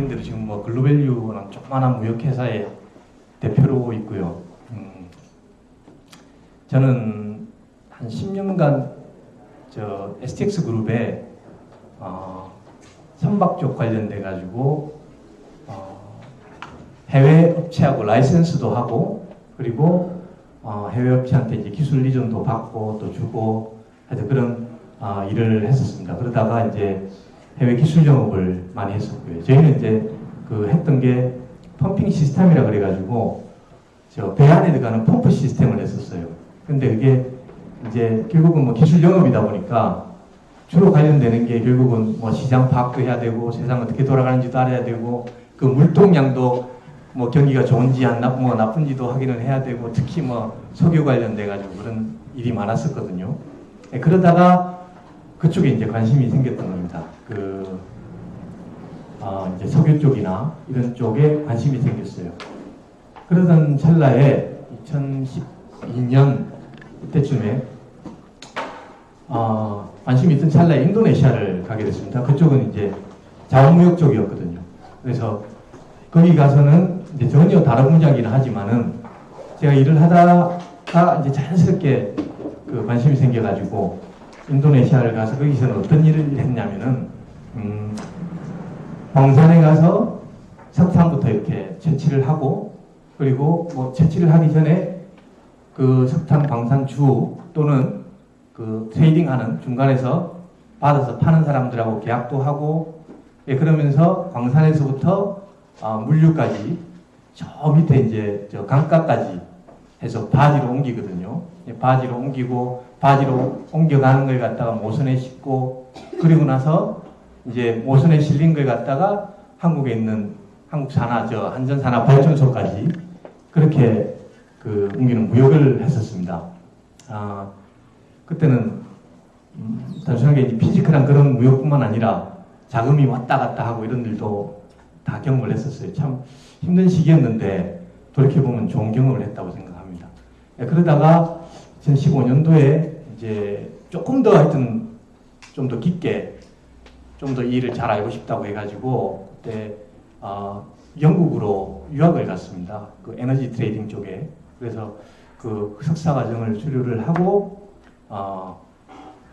보이는 대로 지금 뭐 글로밸류는 조그마한 무역회사의 대표로 있고요. 저는 한 10년간 저 STX 그룹에 선박 쪽 관련돼 가지고 해외 업체하고 라이센스도 하고, 그리고 해외 업체한테 이제 기술 이전도 받고 또 주고 하여튼 그런 일을 했었습니다. 그러다가 이제 해외 기술 영업을 많이 했었고요. 저희는 이제 그 했던 게 펌핑 시스템이라 그래가지고 저 배 안에 들어가는 펌프 시스템을 했었어요. 근데 그게 이제 결국은 뭐 기술 영업이다 보니까 주로 관련되는 게 결국은 뭐 시장 파악도 해야 되고, 세상 어떻게 돌아가는지도 알아야 되고, 그 물동량도 뭐 경기가 좋은지 뭐 나쁜지도 확인을 해야 되고, 특히 뭐 석유 관련돼 가지고 그런 일이 많았었거든요. 그러다가 그쪽에 이제 관심이 생겼던 겁니다. 이제 석유 쪽이나 이런 쪽에 관심이 생겼어요. 그러던 찰나에 2012년 그때쯤에 관심이 있던 찰나에 인도네시아를 가게 됐습니다. 그쪽은 이제 자원무역 쪽이었거든요. 그래서 거기 가서는 이제 전혀 다른 분야이긴 하지만은 제가 일을 하다가 이제 자연스럽게 그 관심이 생겨가지고 인도네시아를 가서 거기서는 어떤 일을 했냐면은 광산에 가서 석탄부터 이렇게 채취를 하고, 그리고 뭐 채취를 하기 전에 그 석탄 광산주 또는 그 트레이딩하는 중간에서 받아서 파는 사람들하고 계약도 하고, 그러면서 광산에서부터 물류까지 저 밑에 이제 저 강가까지 해서 바지로 옮기거든요. 바지로 옮기고, 바지로 옮겨가는 걸 갖다가 모선에 싣고, 그리고 나서 이제 모선에 실린 걸 갖다가 한국에 있는 한전산하발전소까지 그렇게 그 옮기는 무역을 했었습니다. 그때는 단순하게 이제 피지컬한 그런 무역뿐만 아니라 자금이 왔다 갔다 하고 이런 일도 다 경험을 했었어요. 참 힘든 시기였는데 돌이켜보면 좋은 경험을 했다고 생각합니다. 그러다가 2015년도에 이제 조금 더 하여튼 좀 더 깊게 좀 더 이 일을 잘 알고 싶다고 해가지고 그때 영국으로 유학을 갔습니다. 그 에너지 트레이딩 쪽에. 그래서 그 석사 과정을 수료를 하고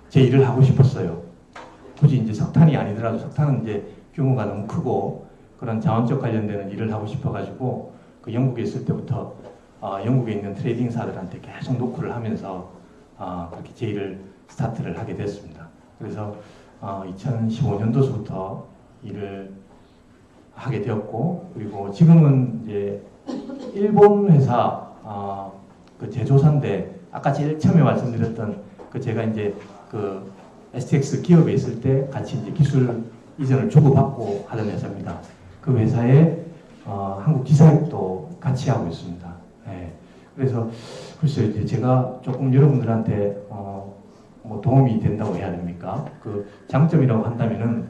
제 일을 하고 싶었어요. 굳이 이제 석탄이 아니더라도 석탄은 이제 규모가 너무 크고 그런 자원적 관련되는 일을 하고 싶어가지고 그 영국에 있을 때부터 영국에 있는 트레이딩사들한테 계속 노크를 하면서 그렇게 제 일을 스타트를 하게 됐습니다. 그래서 2015년도부터 일을 하게 되었고, 그리고 지금은 이제 일본 회사 그 제조사인데 아까 제일 처음에 말씀드렸던 그 제가 이제 그 STX 기업에 있을 때 같이 이제 기술 이전을 주고받고 하던 회사입니다. 그 회사에 한국 기사역도 같이 하고 있습니다. 네. 그래서 글쎄요, 이제 제가 조금 여러분들한테 뭐 도움이 된다고 해야 됩니까? 그 장점이라고 한다면은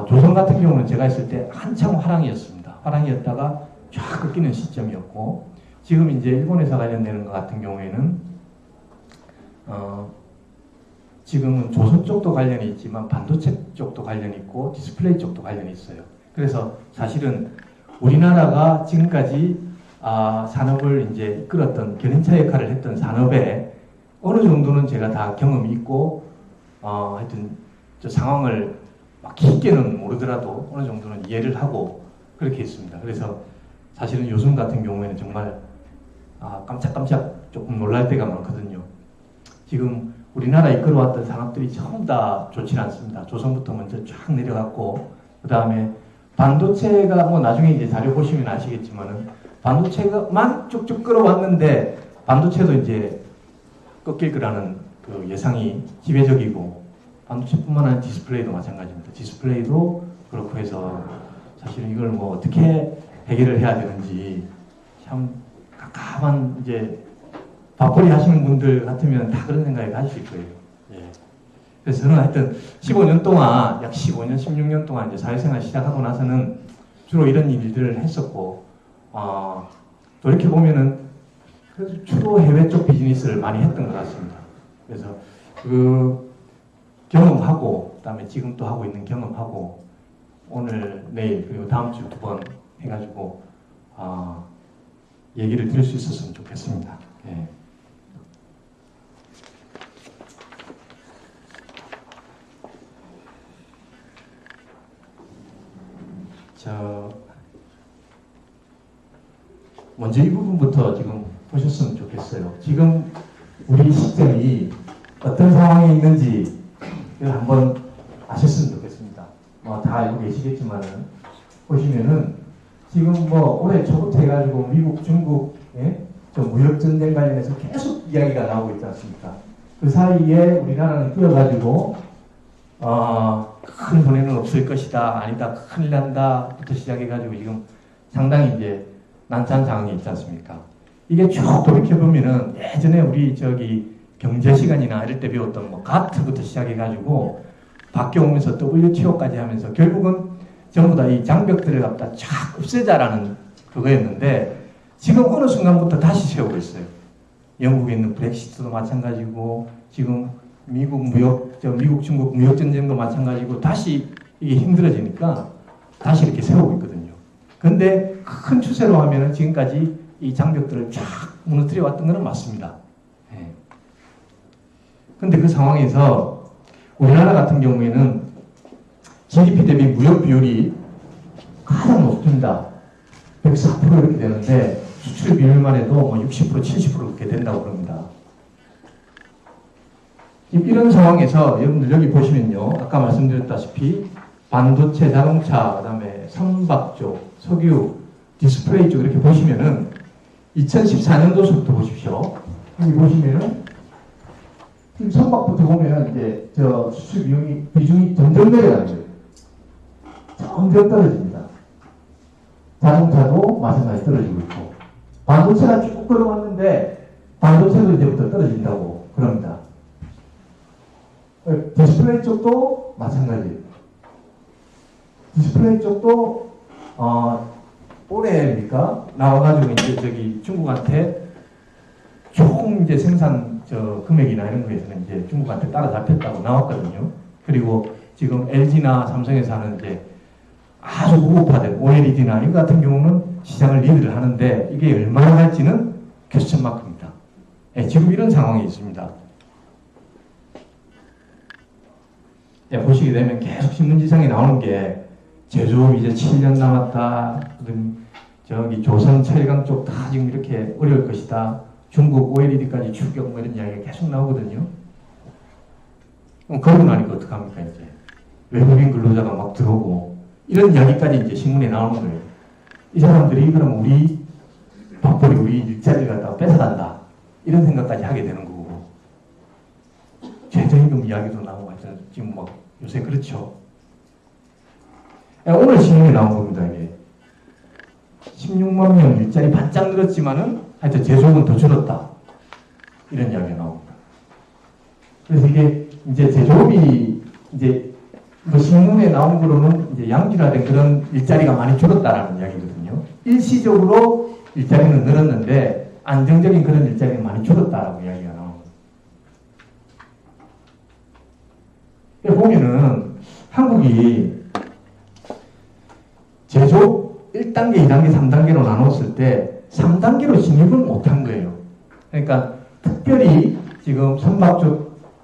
조선 같은 경우는 제가 있을 때 한참 화랑이었습니다. 화랑이었다가 쫙 꺾이는 시점이었고, 지금 이제 일본 회사 관련되는 것 같은 경우에는 지금은 조선 쪽도 관련이 있지만 반도체 쪽도 관련이 있고 디스플레이 쪽도 관련이 있어요. 그래서 사실은 우리나라가 지금까지 산업을 이제 이끌었던 견인차 역할을 했던 산업에 어느 정도는 제가 다 경험이 있고 하여튼 저 상황을 막 깊게는 모르더라도 어느 정도는 이해를 하고 그렇게 있습니다. 그래서 사실은 요즘 같은 경우에는 정말 깜짝깜짝 조금 놀랄 때가 많거든요. 지금 우리나라 이끌어왔던 산업들이 전부 다 좋지는 않습니다. 조선부터 먼저 쫙 내려갔고, 그 다음에 반도체가 뭐 나중에 이제 자료 보시면 아시겠지만은 반도체만 쭉쭉 끌어왔는데 반도체도 이제 꺾일 거라는 그 예상이 지배적이고, 반도체뿐만 아니라 디스플레이도 마찬가지입니다. 디스플레이도 그렇고 해서 사실은 이걸 뭐 어떻게 해결을 해야 되는지 참 깝깝한 이제 밥벌이 하시는 분들 같으면 다 그런 생각이 가실 거예요. 예. 그래서 저는 하여튼 15년 동안, 약 15년, 16년 동안 이제 사회생활 시작하고 나서는 주로 이런 일들을 했었고, 돌이켜보면은 그래서 주로 해외 쪽 비즈니스를 많이 했던 것 같습니다. 그래서 그 경험하고, 그 다음에 지금 또 하고 있는 경험하고, 오늘, 내일, 그리고 다음 주 2번 해가지고, 얘기를 들을 수 있었으면 좋겠습니다. 예. 먼저 이 부분부터 지금 보셨으면 좋겠어요. 지금 우리 시점이 어떤 상황에 있는지 한번 아셨으면 좋겠습니다. 다 알고 계시겠지만은, 보시면은, 지금 올해 초부터 해가지고 미국, 중국, 무역전쟁 관련해서 계속 이야기가 나오고 있지 않습니까? 그 사이에 우리나라는 뛰어가지고, 큰 손해는 없을 것이다, 아니다, 큰일 난다, 부터 시작해가지고 지금 상당히 이제 난처한 상황이 있지 않습니까? 이게 쭉 돌이켜보면은 예전에 우리 경제 시간이나 이럴 때 배웠던 가트부터 시작해가지고 바뀌어오면서 WTO까지 하면서 결국은 전부 다 이 장벽들을 갖다 쫙 없애자라는 그거였는데 지금 어느 순간부터 다시 세우고 있어요. 영국에 있는 브렉시트도 마찬가지고 지금 미국, 중국 무역전쟁도 마찬가지고 다시 이게 힘들어지니까 다시 이렇게 세우고 있거든요. 근데 큰 추세로 하면은 지금까지 이 장벽들을 쫙 무너뜨려 왔던 것은 맞습니다. 예. 근데 그 상황에서 우리나라 같은 경우에는 GDP 대비 무역 비율이 가장 높습니다. 104% 이렇게 되는데 수출 비율만 해도 60%, 70% 그렇게 된다고 그럽니다. 이런 상황에서 여러분들 여기 보시면요. 아까 말씀드렸다시피 반도체, 자동차, 그 다음에 선박 쪽, 석유, 디스플레이 쪽 이렇게 보시면은 2014년도부터 보십시오. 여기 보시면은 지금 선박부터 보면은 이제 수출 비중이 점점 내려가는 거예요. 점점 떨어집니다. 자동차도 마찬가지 떨어지고 있고 반도체가 쭉 끌어왔는데 반도체도 이제부터 떨어진다고 그럽니다. 디스플레이 쪽도 마찬가지예요. 디스플레이 쪽도 올해입니까? 나와가지고 이제 중국한테 총 이제 생산 금액이나 이런 거에서는 이제 중국한테 따라잡혔다고 나왔거든요. 그리고 지금 LG나 삼성에서 하는 이제 아주 고급화된 OLED나 이거 같은 경우는 시장을 리드를 하는데 이게 얼마나 갈지는 퀘스천 마크입니다. 예, 지금 이런 상황이 있습니다. 예, 보시게 되면 계속 신문지상에 나오는 게 제조업 이제 7년 남았다. 조선 철강 쪽 다 지금 이렇게 어려울 것이다. 중국 OLED까지 추격 이런 이야기가 계속 나오거든요. 그러고 나니까 어떡합니까 이제 외국인 근로자가 막 들어오고 이런 이야기까지 이제 신문에 나오는 거예요. 이 사람들이 그럼 우리 밥벌이 우리 일자리를 갖다가 뺏어간다 이런 생각까지 하게 되는 거고 최저임금 이야기도 나오고 하여튼 지금 요새 그렇죠. 오늘 신문에 나온 겁니다. 이게 16만 명 일자리 반짝 늘었지만은 하여튼 제조업은 더 줄었다 이런 이야기가 나옵니다. 그래서 이게 이제 제조업이 이제 신문에 나온 거로는 이제 양질화된 그런 일자리가 많이 줄었다라는 이야기거든요. 일시적으로 일자리는 늘었는데 안정적인 그런 일자리는 많이 줄었다라고 이야기가 나옵니다. 보면은 한국이 제조업 1단계, 2단계, 3단계로 나눴을 때 3단계로 진입을 못한 거예요. 그러니까 특별히 지금 선박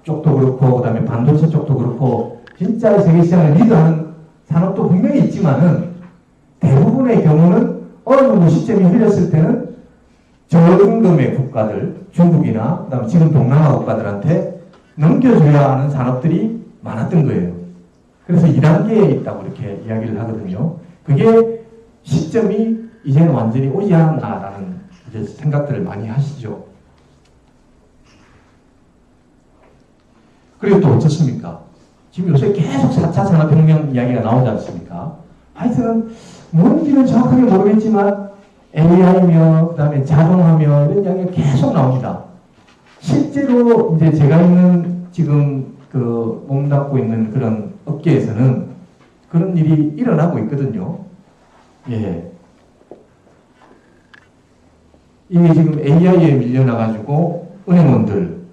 쪽도 그렇고 그 다음에 반도체 쪽도 그렇고 진짜 세계 시장을 리드하는 산업도 분명히 있지만은 대부분의 경우는 어느 정도 시점이 흘렸을 때는 저임금의 국가들, 중국이나 그다음에 지금 동남아 국가들한테 넘겨줘야 하는 산업들이 많았던 거예요. 그래서 2단계에 있다고 이렇게 이야기를 하거든요. 그게 시점이 이제는 완전히 오지 않았나라는 이제 생각들을 많이 하시죠. 그리고 또 어떻습니까? 지금 요새 계속 4차 산업혁명 이야기가 나오지 않습니까? 하여튼 뭔지는 정확하게 모르겠지만 AI며 그 다음에 자동화며 이런 이야기가 계속 나옵니다. 실제로 이제 제가 있는 지금 몸담고 있는 그런 업계에서는 그런 일이 일어나고 있거든요. 예. 이게 지금 AI에 밀려나가지고 은행원들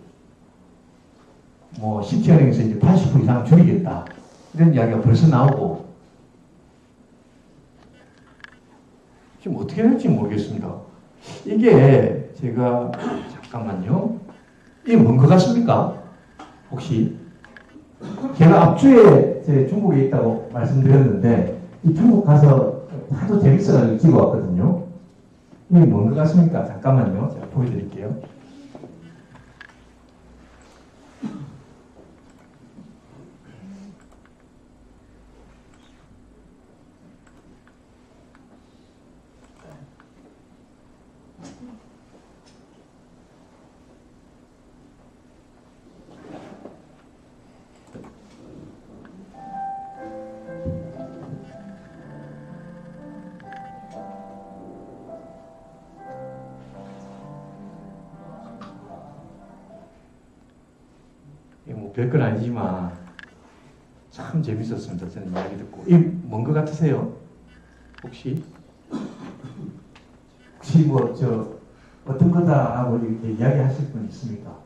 시티은행에서 이제 80% 이상 줄이겠다. 이런 이야기가 벌써 나오고 지금 어떻게 될지 모르겠습니다. 이게 제가 잠깐만요. 이게 뭔 것 같습니까? 혹시 제가 앞주에 제 중국에 있다고 말씀드렸는데 이 중국 가서 하도 재밌어가지고 찍어 왔거든요. 이게 뭔 것 같습니까? 잠깐만요. 제가 보여드릴게요. 뭐 별건 아니지만 참 재밌었습니다. 저는 이야기 듣고. 이 뭔 것 같으세요? 혹시 뭐 어떤 거다 하고 이렇게 이야기하실 분 있습니까?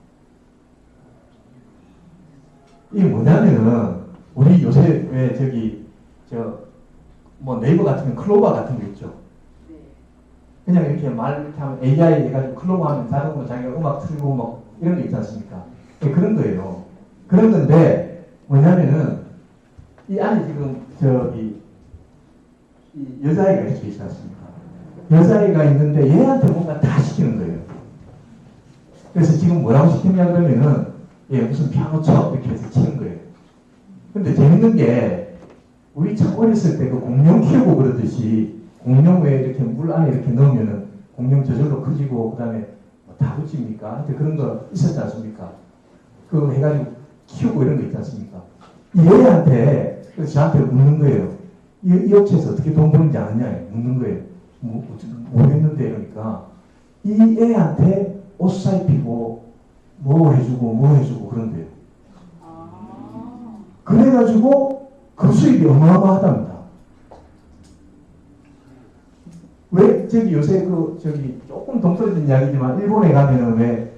이게 뭐냐면은 우리 요새 왜 뭐 네이버 같은 거 클로버 같은 거 있죠. 그냥 이렇게 말 이렇게 하면 AI 해가지고 클로버 하면 자동으로 자기가 음악 틀고 뭐 이런 거 있지 않습니까? 그런 거예요. 그런 건데 뭐냐면은 이 안에 지금 이 여자아이가 이렇게 있지 않습니까? 여자아이가 있는데 얘한테 뭔가 다 시키는 거예요. 그래서 지금 뭐라고 시켰냐 그러면은 무슨 피아노 쳐 이렇게 해서 치는 거예요. 근데 재밌는 게 우리 참 어렸을 때 그 공룡 키우고 그러듯이 공룡 왜 이렇게 물 안에 이렇게 넣으면은 공룡 저절로 커지고 그 다음에 뭐 다루집니까? 그런 거 있었지 않습니까? 그거 해가지고 키우고 이런 거 있지 않습니까? 이 애한테 저한테 묻는 거예요. 이 업체에서 어떻게 돈 버는지 아느냐 묻는 거예요. 모르겠는데 이러니까 이 애한테 옷 사입히고 뭐 해주고 그런 거예요. 그래가지고 그 수입이 어마어마하답니다. 왜 요새 조금 동떨어진 이야기지만 일본에 가면은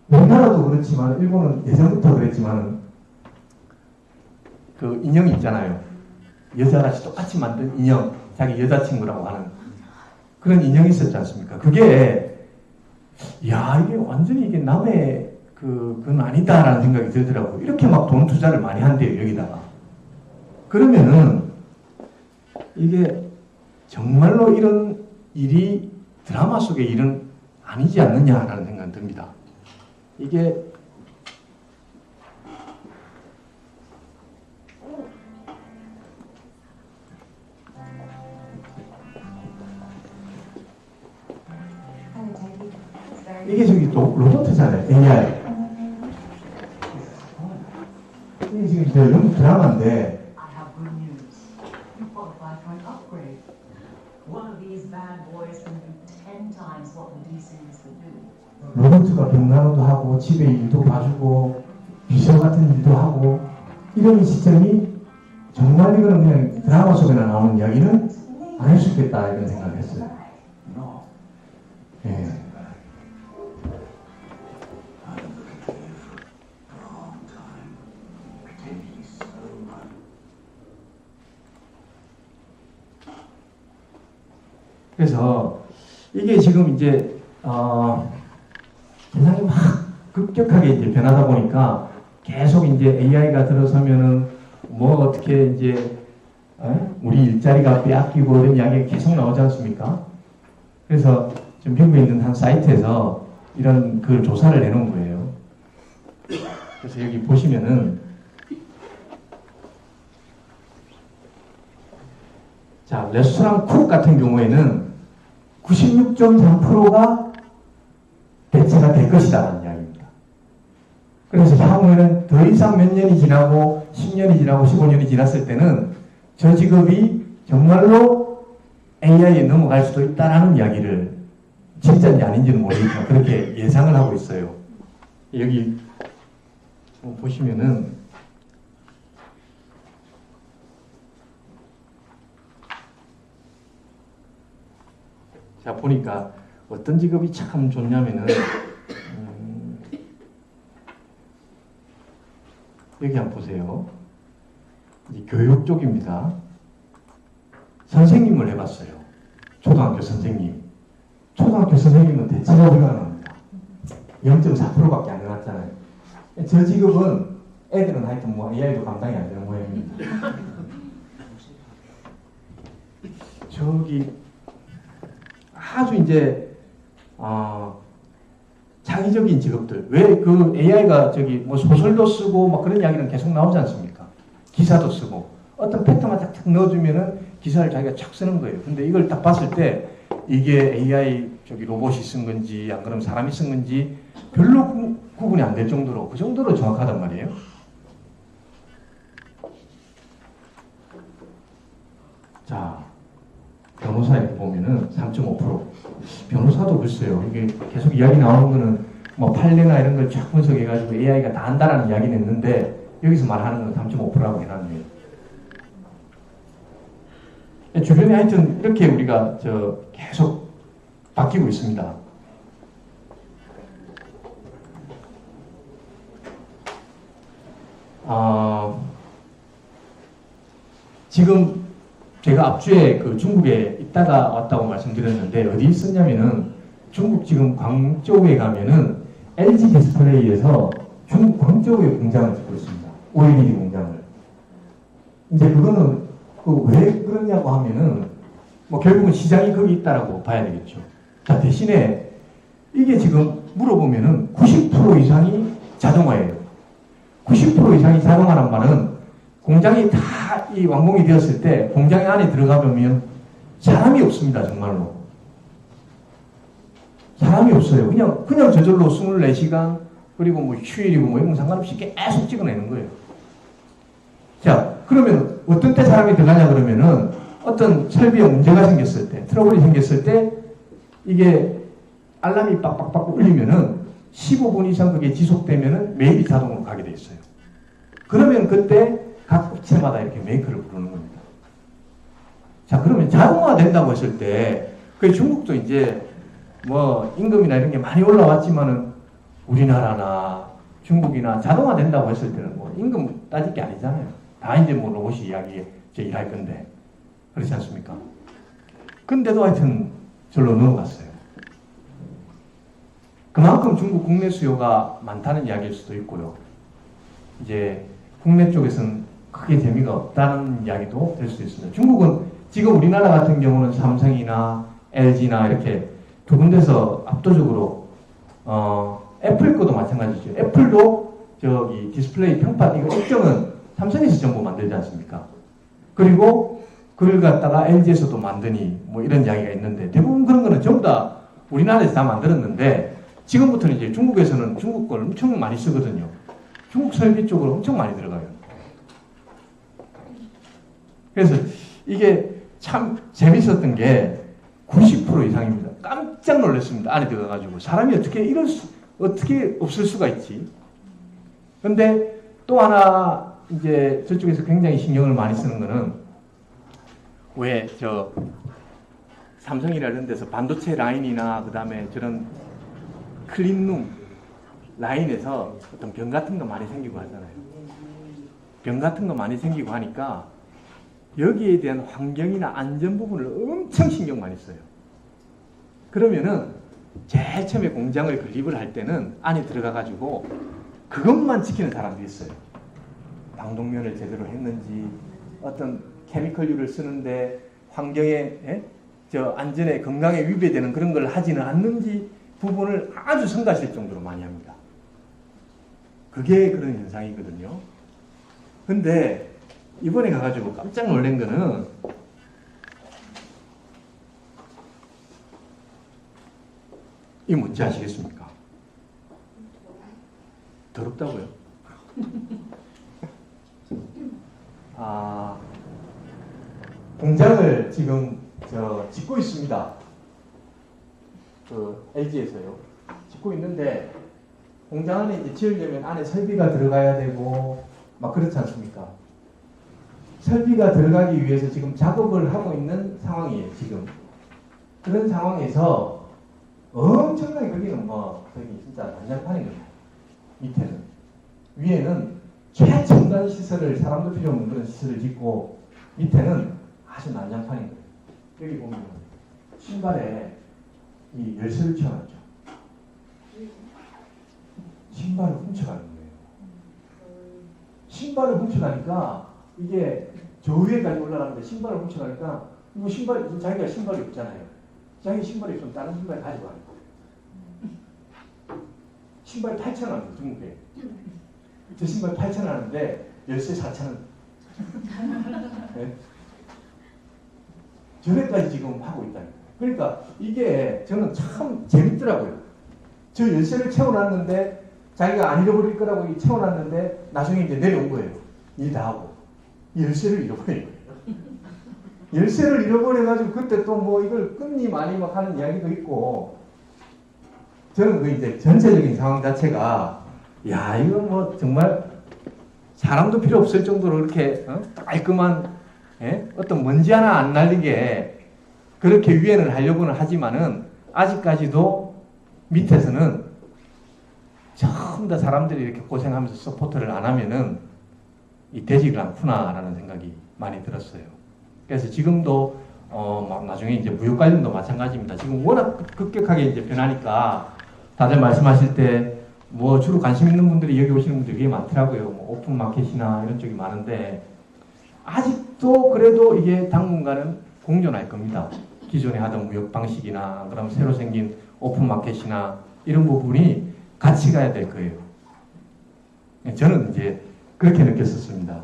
우리나라도 그렇지만 일본은 예전부터 그랬지만 그 인형이 있잖아요. 여자같이 똑같이 만든 인형, 자기 여자친구라고 하는 그런 인형이 있었지 않습니까? 그게 이게 완전히 이게 남의 그건 아니다라는 생각이 들더라고요. 이렇게 막 돈 투자를 많이 한대요, 여기다가. 그러면은 이게 정말로 이런 일이 드라마 속의 일은 아니지 않느냐라는 생각이 듭니다. 이게 로봇이잖아요. AI. 이게 지금 영국 드라마인데 로봇가 병나노도 하고 집에 일도 봐주고 비서 같은 일도 하고 이런 시스템이 정말 이거는 그냥 드라마 속에나 나오는 이야기는 아닐 수 있겠다 이런 생각을 했어요. 예. 그래서 이게 지금 이제 세상이 막 급격하게 이제 변하다 보니까 계속 이제 AI가 들어서면은 뭐 어떻게 이제 우리 일자리가 빼앗기고 이런 이야기가 계속 나오지 않습니까? 그래서 지금 미국에 있는 한 사이트에서 이런 그 조사를 해놓은 거예요. 그래서 여기 보시면은 자, 레스토랑 쿡 같은 경우에는 96.3%가 대체가 될 것이다라는 이야기입니다. 그래서 향후에는 더 이상 몇 년이 지나고 10년이 지나고 15년이 지났을 때는 저 직업이 정말로 AI에 넘어갈 수도 있다라는 이야기를 진짜인지 아닌지는 모르겠지만 그렇게 예상을 하고 있어요. 여기 보시면은 자 보니까 어떤 직업이 참 좋냐면은 여기 한번 보세요. 이 교육 쪽입니다. 선생님을 해봤어요. 초등학교 선생님. 초등학교 선생님은 대체가 불가능합니다. 0.4%밖에 안 나왔잖아요. 저 직업은 애들은 하여튼 뭐 AI도 감당이 안 되는 모양입니다. 저기 아주 이제 창의적인 직업들, 왜 그 AI가 저기 뭐 소설도 쓰고 막 그런 이야기는 계속 나오지 않습니까? 기사도 쓰고 어떤 패턴만 탁탁 넣어주면은 기사를 자기가 착 쓰는 거예요. 근데 이걸 딱 봤을 때 이게 AI 저기 로봇이 쓴 건지 안 그러면 사람이 쓴 건지 별로 구분이 안 될 정도로 그 정도로 정확하단 말이에요. 자, 변호사에 보면은 3.5%. 변호사도 글쎄요. 이게 계속 이야기 나오는 거는 뭐 판례나 이런 걸 쫙 분석해가지고 AI가 다 한다라는 이야기는 있는데 여기서 말하는 건 3.5%라고 해놨네요. 주변에 하여튼 이렇게 우리가 계속 바뀌고 있습니다. 지금 제가 앞주에 그 중국에 있다가 왔다고 말씀드렸는데 어디 있었냐면은 중국 지금 광저우에 가면은 LG 디스플레이에서 중국 광저우에 공장을 짓고 있습니다. OLED 공장을. 이제 그거는 왜 그러냐고 하면은 뭐 결국은 시장이 거기 있다라고 봐야 되겠죠. 자, 대신에 이게 지금 물어보면은 90% 이상이 자동화예요. 90% 이상이 자동화란 말은 공장이 다 이 완공이 되었을 때 공장 안에 들어가 보면 사람이 없습니다. 정말로. 사람이 없어요. 그냥 저절로 24시간 그리고 뭐 휴일이고 뭐 이런 거 상관없이 계속 찍어내는 거예요. 자, 그러면 어떤 때 사람이 들어가냐 그러면은 어떤 설비에 문제가 생겼을 때, 트러블이 생겼을 때 이게 알람이 빡빡빡 울리면은 15분 이상 그게 지속되면은 메일이 자동으로 가게 돼 있어요. 그러면 그때 각 업체마다 이렇게 메이커를 부르는 겁니다. 자, 그러면 자동화 된다고 했을 때, 그 중국도 이제 뭐 임금이나 이런 게 많이 올라왔지만은 우리나라나 중국이나 자동화 된다고 했을 때는 뭐 임금 따질 게 아니잖아요. 다 이제 뭐 로봇이 이야기에 이제 일할 건데. 그렇지 않습니까? 근데도 하여튼 절로 넘어갔어요. 그만큼 중국 국내 수요가 많다는 이야기일 수도 있고요. 이제 국내 쪽에서는 크게 재미가 없다는 이야기도 될 수 있습니다. 중국은 지금 우리나라 같은 경우는 삼성이나 LG나 이렇게 두 군데서 압도적으로 애플 거도 마찬가지죠. 애플도 저기 디스플레이 평판 이거 일정은 삼성에서 전부 만들지 않습니까? 그리고 그걸 갖다가 LG에서도 만드니 뭐 이런 이야기가 있는데 대부분 그런 거는 전부 다 우리나라에서 다 만들었는데 지금부터는 이제 중국에서는 중국 걸 엄청 많이 쓰거든요. 중국 설비 쪽으로 엄청 많이 들어가요. 그래서 이게 참 재밌었던 게 90% 이상입니다. 깜짝 놀랐습니다. 안에 들어가가지고 사람이 어떻게 없을 수가 있지? 근데 또 하나 이제 저쪽에서 굉장히 신경을 많이 쓰는 거는 왜 삼성이나 이런 데서 반도체 라인이나 그 다음에 저런 클린룸 라인에서 어떤 병 같은 거 많이 생기고 하잖아요. 병 같은 거 많이 생기고 하니까 여기에 대한 환경이나 안전 부분을 엄청 신경 많이 써요. 그러면은 제일 처음에 공장을 건립을 할 때는 안에 들어가가지고 그것만 지키는 사람도 있어요. 방독면을 제대로 했는지 어떤 케미컬류를 쓰는데 환경에 안전에 건강에 위배되는 그런 걸 하지는 않는지 부분을 아주 성가실 정도로 많이 합니다. 그게 그런 현상이거든요. 근데 이번에 가가지고 깜짝 놀란 거는 이 뭔지 아시겠습니까? 더럽다고요? 공장을 지금 짓고 있습니다. 그 LG에서요. 짓고 있는데 공장 안에 이제 지으려면 안에 설비가 들어가야 되고 막 그렇지 않습니까? 설비가 들어가기 위해서 지금 작업을 하고 있는 상황이에요. 지금 그런 상황에서 엄청나게 거기는 뭐 저기 진짜 난장판인 거예요. 밑에는 위에는 최첨단 시설을 사람도 필요 없는 그런 시설을 짓고 밑에는 아주 난장판인 거예요. 여기 보면 신발에 이 열쇠를 채워놨죠. 신발을 훔쳐가는 거예요. 신발을 훔쳐가니까 이게 저 위에까지 올라가는데 신발을 훔쳐가니까 이거 신발 자기가 신발이 없잖아요. 자기 신발이 없으면 다른 신발 가지고 가는 거예요. 신발 8,000원 중국에. 저 신발 8,000원 하는데 열쇠 4,000원. 네? 저래까지 지금 하고 있다는 거예요. 그러니까 이게 저는 참 재밌더라고요. 저 열쇠를 채워놨는데 자기가 안 잃어버릴 거라고 채워놨는데 나중에 이제 내려온 거예요. 일 다 하고. 열쇠를 잃어버린 거예요. 열쇠를 잃어버려가지고 그때 또 뭐 이걸 끊니 마니 막 하는 이야기도 있고 저는 그 이제 전체적인 상황 자체가 야 이거 뭐 정말 사람도 필요 없을 정도로 이렇게 깔끔한 어떤 먼지 하나 안 날리게 그렇게 유엔을 하려고는 하지만은 아직까지도 밑에서는 전부 다 사람들이 이렇게 고생하면서 서포트를 안 하면은 이 되지를 않구나라는 생각이 많이 들었어요. 그래서 지금도 막 나중에 이제 무역 관련도 마찬가지입니다. 지금 워낙 급격하게 이제 변하니까 다들 말씀하실 때 뭐 주로 관심 있는 분들이 여기 오시는 분들이 되게 많더라고요. 뭐 오픈 마켓이나 이런 쪽이 많은데 아직도 그래도 이게 당분간은 공존할 겁니다. 기존에 하던 무역 방식이나 그다음 새로 생긴 오픈 마켓이나 이런 부분이 같이 가야 될 거예요. 저는 이제 그렇게 느꼈었습니다.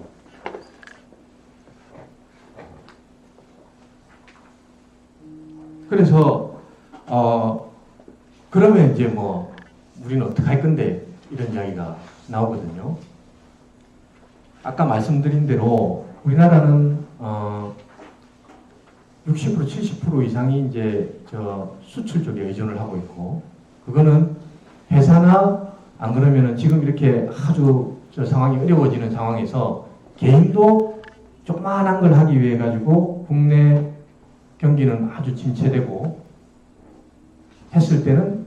그래서 그러면 이제 뭐 우리는 어떻게 할 건데 이런 이야기가 나오거든요. 아까 말씀드린 대로 우리나라는 60% 70% 이상이 이제 저 수출 쪽에 의존을 하고 있고 그거는 회사나 안 그러면은 지금 이렇게 아주 저 상황이 어려워지는 상황에서 개인도 조그마한 걸 하기 위해 가지고 국내 경기는 아주 침체되고 했을 때는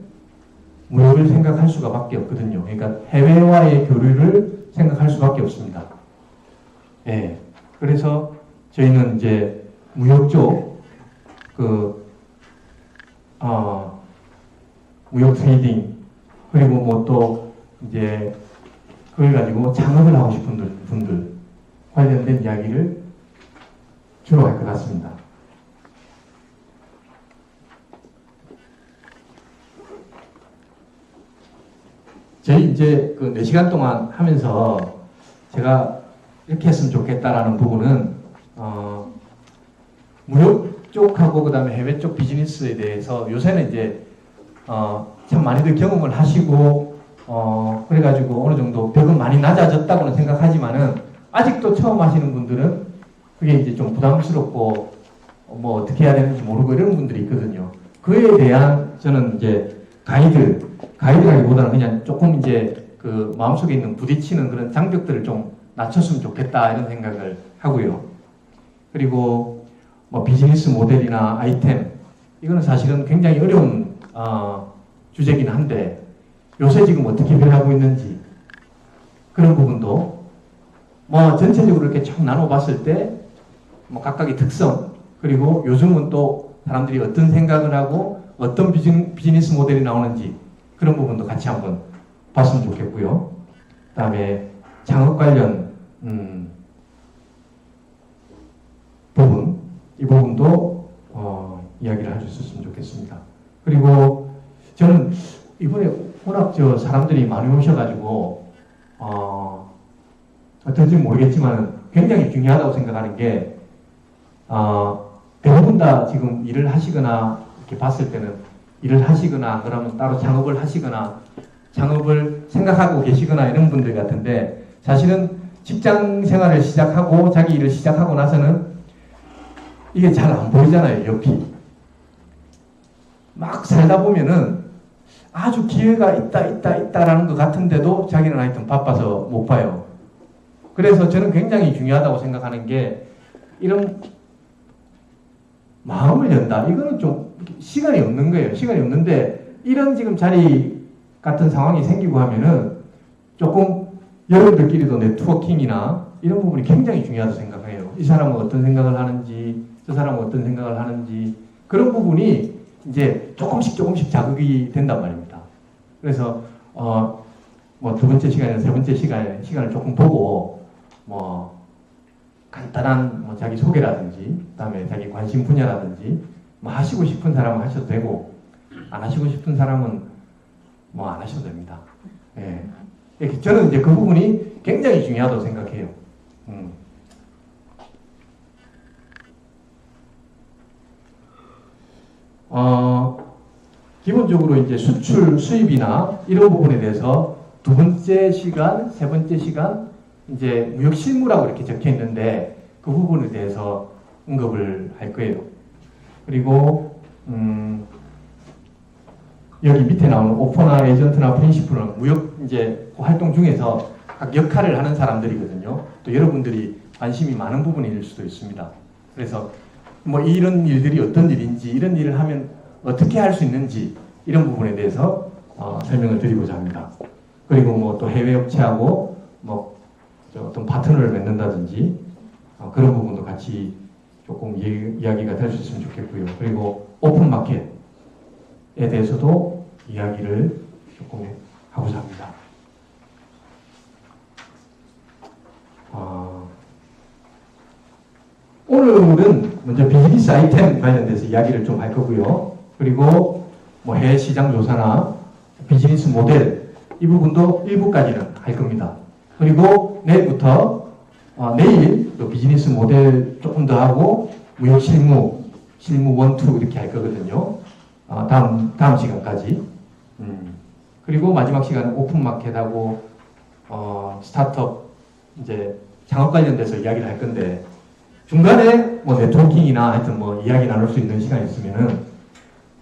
무역을 생각할 수가 밖에 없거든요. 그러니까 해외와의 교류를 생각할 수밖에 없습니다. 예. 그래서 저희는 이제 무역 쪽 무역 트레이딩 그리고 뭐 또 이제 그걸 가지고 창업을 하고 싶은 분들 관련된 이야기를 주로 할 것 같습니다. 저희 이제 그 4시간 동안 하면서 제가 이렇게 했으면 좋겠다라는 부분은 무역 쪽하고 그 다음에 해외 쪽 비즈니스에 대해서 요새는 이제 참 많이들 경험을 하시고 그래가지고 어느 정도 벽은 많이 낮아졌다고는 생각하지만은 아직도 처음 하시는 분들은 그게 이제 좀 부담스럽고 뭐 어떻게 해야 되는지 모르고 이런 분들이 있거든요. 그에 대한 저는 이제 가이드라기보다는 그냥 조금 이제 그 마음속에 있는 부딪히는 그런 장벽들을 좀 낮췄으면 좋겠다 이런 생각을 하고요. 그리고 뭐 비즈니스 모델이나 아이템 이거는 사실은 굉장히 어려운 주제긴 한데 요새 지금 어떻게 변하고 있는지 그런 부분도 뭐 전체적으로 이렇게 쭉 나눠봤을 때 뭐 각각의 특성 그리고 요즘은 또 사람들이 어떤 생각을 하고 어떤 비즈니스 모델이 나오는지 그런 부분도 같이 한번 봤으면 좋겠고요. 그 다음에 창업 관련 부분 이 부분도 이야기를 할 수 있었으면 좋겠습니다. 그리고 저는 이번에 워낙 사람들이 많이 오셔가지고 어떤지 모르겠지만 굉장히 중요하다고 생각하는 게 대부분 다 지금 일을 하시거나 이렇게 봤을 때는 일을 하시거나 그러면 따로 창업을 하시거나 창업을 생각하고 계시거나 이런 분들 같은데 사실은 직장 생활을 시작하고 자기 일을 시작하고 나서는 이게 잘 안 보이잖아요. 옆이 막 살다 보면은 아주 기회가 있다라는 것 같은데도 자기는 하여튼 바빠서 못 봐요. 그래서 저는 굉장히 중요하다고 생각하는 게 이런 마음을 연다. 이거는 좀 시간이 없는 거예요. 시간이 없는데 이런 지금 자리 같은 상황이 생기고 하면은 조금 여러분들끼리도 네트워킹이나 이런 부분이 굉장히 중요하다고 생각해요. 이 사람은 어떤 생각을 하는지 저 사람은 어떤 생각을 하는지 그런 부분이 이제 조금씩 자극이 된단 말입니다. 그래서 뭐 두 번째 시간이나 세 번째 시간을 조금 보고 뭐 간단한 뭐 자기 소개라든지 그다음에 자기 관심 분야라든지 뭐 하시고 싶은 사람은 하셔도 되고 안 하시고 싶은 사람은 뭐 안 하셔도 됩니다. 예. 저는 이제 그 부분이 굉장히 중요하다고 생각해요. 기본적으로 이제 수출, 수입이나 이런 부분에 대해서 두 번째 시간, 세 번째 시간, 이제 무역 실무라고 이렇게 적혀 있는데 그 부분에 대해서 언급을 할 거예요. 그리고, 여기 밑에 나오는 오퍼나 에이전트나 프린시플은 무역 이제 활동 중에서 각 역할을 하는 사람들이거든요. 또 여러분들이 관심이 많은 부분일 수도 있습니다. 그래서 뭐 이런 일들이 어떤 일인지, 이런 일을 하면 어떻게 할 수 있는지 이런 부분에 대해서 설명을 드리고자 합니다. 그리고 뭐 또 해외 업체하고 뭐 어떤 파트너를 맺는다든지 그런 부분도 같이 조금 이야기가 될 수 있으면 좋겠고요. 그리고 오픈 마켓에 대해서도 이야기를 조금 하고자 합니다. 오늘은 먼저 비즈니스 아이템 관련돼서 이야기를 좀 할 거고요. 그리고 뭐 해외 시장 조사나 비즈니스 모델 이 부분도 일부까지는 할 겁니다. 그리고 내일부터 내일 또 비즈니스 모델 조금 더 하고 무역 실무 1, 2 이렇게 할 거거든요. 다음 시간까지. 그리고 마지막 시간은 오픈 마켓하고 스타트업 이제 창업 관련돼서 이야기를 할 건데 중간에 뭐 네트워킹이나 하여튼 뭐 이야기 나눌 수 있는 시간이 있으면은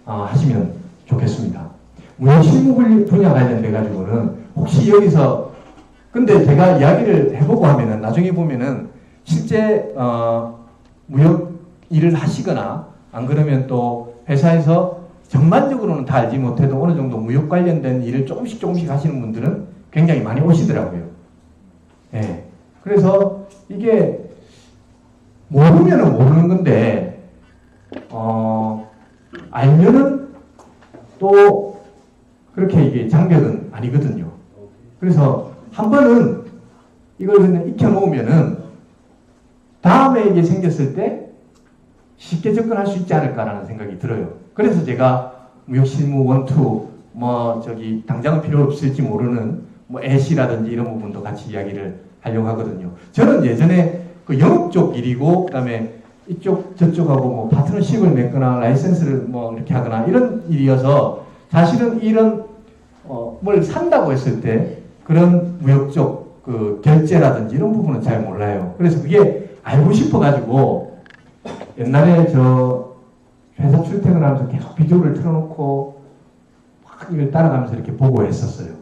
하시면 좋겠습니다. 무역 실무 분야 관련돼 가지고는 혹시 여기서 근데 제가 이야기를 해보고 하면은 나중에 보면은 실제 무역 일을 하시거나 안 그러면 또 회사에서 전반적으로는 다 알지 못해도 어느 정도 무역 관련된 일을 조금씩 하시는 분들은 굉장히 많이 오시더라고요. 예. 그래서 이게 모르면은 모르는 건데 알면은 또 그렇게 이게 장벽은 아니거든요. 그래서 한 번은 이걸 그냥 익혀놓으면은 다음에 이게 생겼을 때 쉽게 접근할 수 있지 않을까라는 생각이 들어요. 그래서 제가 무역실무 1, 2, 뭐 저기 당장은 필요 없을지 모르는 뭐 애시라든지 이런 부분도 같이 이야기를 하려고 하거든요. 저는 예전에 그 영업 쪽 일이고 그다음에 이쪽 저쪽하고 뭐 파트너십을 맺거나 라이센스를 뭐 이렇게 하거나 이런 일이어서 사실은 이런 뭘 산다고 했을 때 그런 무역 쪽 그 결제라든지 이런 부분은 잘 몰라요. 그래서 그게 알고 싶어가지고 옛날에 저 회사 출퇴근하면서 계속 비디오를 틀어놓고 막 이걸 따라가면서 이렇게 보고 했었어요.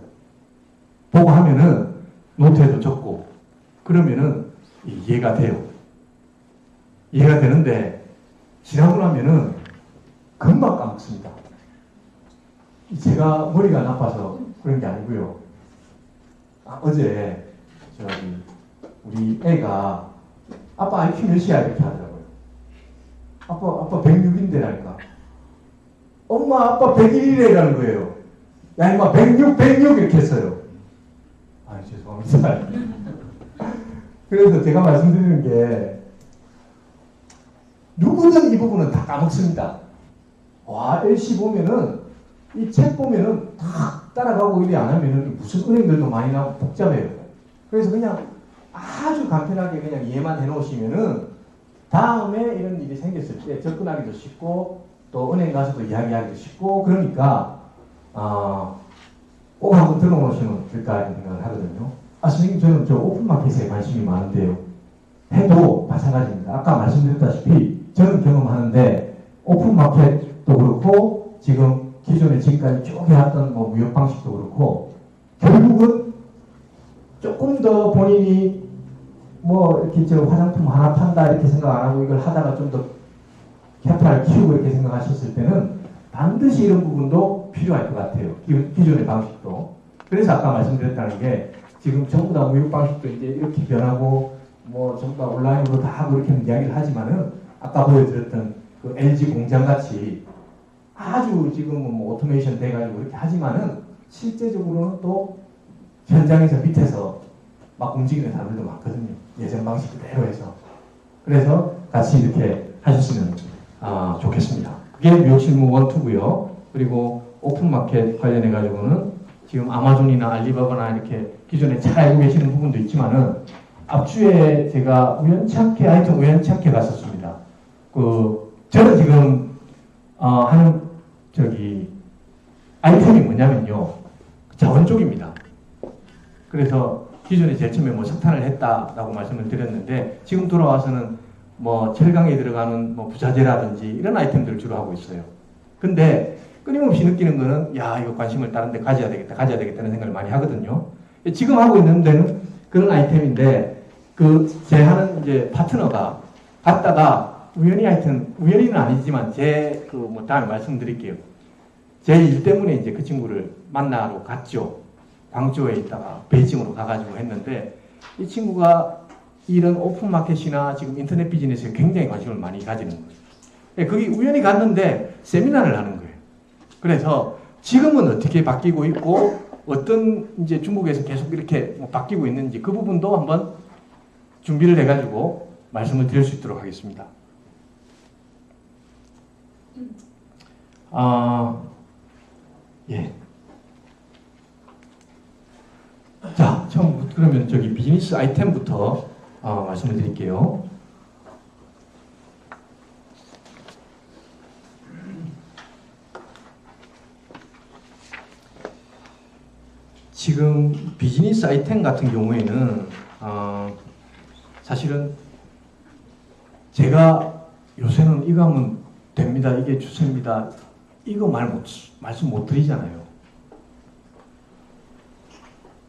보고 하면은 노트에도 적고 그러면은 이해가 돼요. 이해가 되는데 지나고 나면은 금방 까먹습니다. 제가 머리가 나빠서 그런 게 아니고요. 어제 저기 우리 애가 아빠 IQ 몇이야 이렇게 하더라고요. 아빠 106인데라니까. 엄마 아빠 101이라는 거예요. 야 임마 106 이렇게 했어요. 아 죄송합니다. 그래서 제가 말씀드리는 게 누구든 이 부분은 다 까먹습니다. 와 LC 보면은 이 책 보면은 다 따라가고 이래 안 하면은 무슨 은행들도 많이 나오고 복잡해요. 그래서 그냥 아주 간편하게 그냥 이해만 해놓으시면은 다음에 이런 일이 생겼을 때 접근하기도 쉽고 또 은행 가서도 이야기하기도 쉽고 그러니까 꼭 한번 들어놓으시면 될까 이런 생각을 하거든요. 선생님 저는 저 오픈마켓에 관심이 많은데요. 해도 마찬가지입니다. 아까 말씀드렸다시피 저는 경험하는데 오픈마켓도 그렇고 지금 기존에 지금까지 쭉 해왔던 뭐 무역 방식도 그렇고 결국은 조금 더 본인이 뭐 이렇게 저 화장품 하나 판다 이렇게 생각 안 하고 이걸 하다가 좀 더 캐피탈을 키우고 이렇게 생각하셨을 때는 반드시 이런 부분도 필요할 것 같아요. 기존의 방식도. 그래서 아까 말씀드렸다는 게 지금 전부 다 무역 방식도 이제 이렇게 변하고 뭐 전부 다 온라인으로 다 하고 이렇게 이야기를 하지만은 아까 보여드렸던 그 LG 공장 같이 아주 지금은 뭐 오토메이션 돼가지고 이렇게 하지만은 실제적으로는 또 현장에서 밑에서 막 움직이는 사람들도 많거든요. 예전 방식 그대로 해서. 그래서 같이 이렇게 하셨으면 좋겠습니다. 그게 뉴욕 실무 1, 2고요. 그리고 오픈마켓 관련해가지고는 지금 아마존이나 알리바바나 이렇게 기존에 잘 알고 계시는 부분도 있지만은 앞주에 제가 하여튼 우연치 않게 갔었습니다. 저는 지금 하는 아이템이 뭐냐면요. 자원 쪽입니다. 그래서 기존에 제일 처음에 뭐 석탄을 했다라고 말씀을 드렸는데 지금 돌아와서는 뭐 철강에 들어가는 뭐 부자재라든지 이런 아이템들을 주로 하고 있어요. 근데 끊임없이 느끼는 거는 야 이거 관심을 다른 데 가져야 되겠다는 생각을 많이 하거든요. 지금 하고 있는 데는 그런 아이템인데 제 하는 이제 파트너가 갔다가 우연히는 아니지만 다음에 말씀드릴게요. 제 일 때문에 이제 그 친구를 만나러 갔죠. 광주에 있다가 베이징으로 가가지고 했는데 이 친구가 이런 오픈마켓이나 지금 인터넷 비즈니스에 굉장히 관심을 많이 가지는 거예요. 거기 우연히 갔는데 세미나를 하는 거예요. 그래서 지금은 어떻게 바뀌고 있고 어떤 이제 중국에서 계속 이렇게 바뀌고 있는지 그 부분도 한번 준비를 해가지고 말씀을 드릴 수 있도록 하겠습니다. 예. 자, 처음 그러면 비즈니스 아이템부터 말씀을 드릴게요. 지금 비즈니스 아이템 같은 경우에는 사실은 제가 요새는 이거 하면 됩니다. 이게 추세입니다. 이거 말씀 못 드리잖아요.